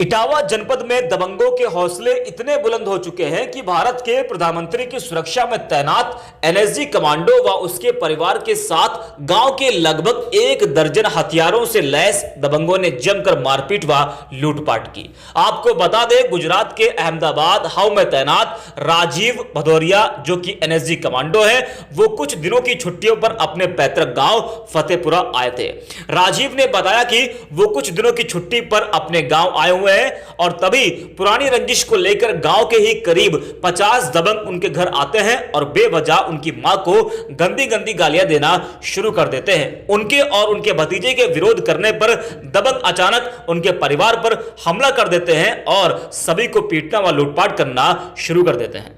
इटावा जनपद में दबंगों के हौसले इतने बुलंद हो चुके हैं कि भारत के प्रधानमंत्री की सुरक्षा में तैनात एनएसजी कमांडो व उसके परिवार के साथ गांव के लगभग 1 दर्जन हथियारों से लैस दबंगों ने जमकर मारपीट व लूटपाट की। आपको बता दें, गुजरात के अहमदाबाद हाउ में तैनात राजीव भदौरिया, जो कि एनएसजी कमांडो है, वो कुछ दिनों की छुट्टियों पर अपने पैतृक गांव फतेहपुरा आए थे। राजीव ने बताया कि वो कुछ दिनों की छुट्टी पर अपने गांव आए हुए हैं और तभी पुरानी रंजिश को लेकर गांव के ही करीब 50 दबंग उनके घर आते हैं और बेवजह उनकी मां को गंदी गंदी गालियां देना शुरू कर देते हैं। उनके और उनके भतीजे के विरोध करने पर दबंग अचानक उनके परिवार पर हमला कर देते हैं और सभी को पीटना व लूटपाट करना शुरू कर देते हैं।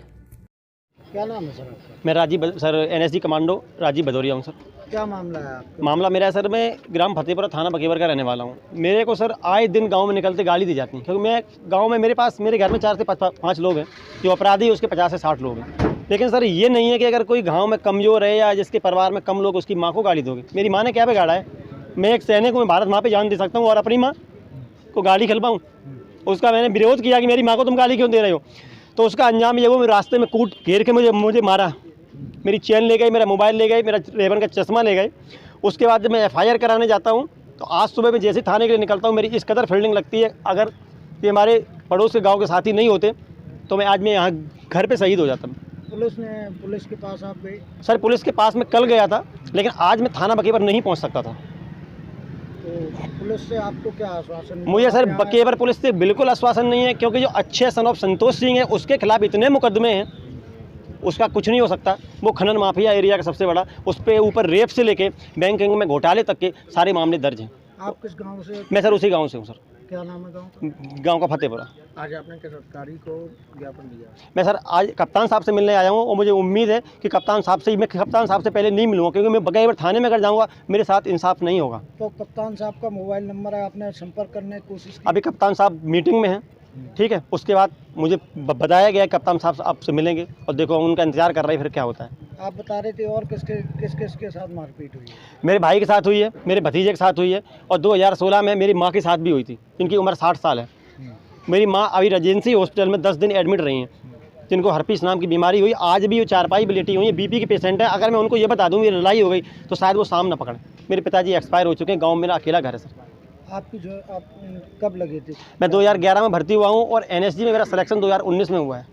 क्या नाम है सर आपका? मैं Rajiv sir NSG commando Rajiv Bhadauria हूँ सर। क्या मामला है आपका? मामला मेरा है सर, मैं ग्राम फतेहपुरा थाना बकेवर का रहने वाला हूँ। मेरे को सर आए दिन गांव में निकलते गाली दी जाती है, क्योंकि मैं गांव में मेरे घर में 4 से 5 लोग हैं जो अपराधी, उसके 50 से 60 लोग हैं। लेकिन सर ये नहीं है कि अगर कोई गाँव में कमज़ोर है या जिसके परिवार में कम लोग, उसकी माँ को गाली दोगे। मेरी माँ ने क्या बिगाड़ा है? मैं एक सैनिक हूँ, मैं भारत माँ पे जान दे सकता हूँ और अपनी माँ को गाली खिलवाऊँ? उसका मैंने विरोध किया कि मेरी माँ को तुम गाली क्यों दे रहे हो, तो उसका अंजाम ये वो रास्ते में कूट घेर के मुझे मारा। मेरी चेन ले गई, मेरा मोबाइल ले गई, मेरा रेबन का चश्मा ले गए। उसके बाद जब मैं एफआईआर कराने जाता हूँ तो आज सुबह मैं जैसे थाने के लिए निकलता हूँ, मेरी इस कदर फील्डिंग लगती है, अगर ये हमारे पड़ोस के गाँव के साथी नहीं होते तो मैं आज यहाँ घर पर शहीद हो जाता। पुलिस के पास आप गए? सर पुलिस के पास मैं कल गया था, लेकिन आज मैं थाना बकेवर नहीं पहुँच सकता था। तो पुलिस से आपको क्या आश्वासन? मुझे सर बकेवर पुलिस से बिल्कुल आश्वासन नहीं है, क्योंकि जो अच्छे सन ऑफ संतोष सिंह है उसके खिलाफ इतने मुकदमे हैं, उसका कुछ नहीं हो सकता। वो खनन माफिया एरिया का सबसे बड़ा, उस पर ऊपर रेप से लेके बैंकिंग में घोटाले तक के सारे मामले दर्ज हैं। आप किस गांव से? मैं सर उसी गांव से हूँ सर। क्या नाम है गांव? गांव का फतेहपुरा। आज आपने किस अधिकारी को ज्ञापन दिया? मैं सर आज कप्तान साहब से मिलने आया हूँ और मुझे उम्मीद है कि कप्तान साहब से पहले नहीं मिलूँगा, क्योंकि मैं बकेवर थाने में अगर जाऊँगा मेरे साथ इंसाफ नहीं होगा। तो कप्तान साहब का मोबाइल नंबर है, आपने संपर्क करने की कोशिश की? अभी कप्तान साहब मीटिंग में हैं, ठीक है। उसके बाद मुझे बताया गया कप्तान साहब आपसे मिलेंगे और देखो उनका इंतजार कर रहा है, फिर क्या होता है। आप बता रहे थे और किसके साथ मारपीट हुई है? मेरे भाई के साथ हुई है, मेरे भतीजे के साथ हुई है और 2016 में मेरी माँ के साथ भी हुई थी। इनकी उम्र 60 साल है। मेरी माँ अभी रेजेंसी हॉस्पिटल में 10 दिन एडमिट रही हैं, जिनको हर्पीस नाम की बीमारी हुई। आज भी वो चारपाई पे लेटी हुई है, बीपी के पेशेंट है। अगर मैं उनको ये बता दूँ ये लड़ाई हो गई तो शायद वो शाम ना पकड़े। मेरे पिताजी एक्सपायर हो चुके हैं, गाँव में मेरा अकेला घर है सर। आप कब लगे थे? मैं 2011 में भर्ती हुआ हूँ और एनएसजी में मेरा सिलेक्शन 2019 में हुआ है।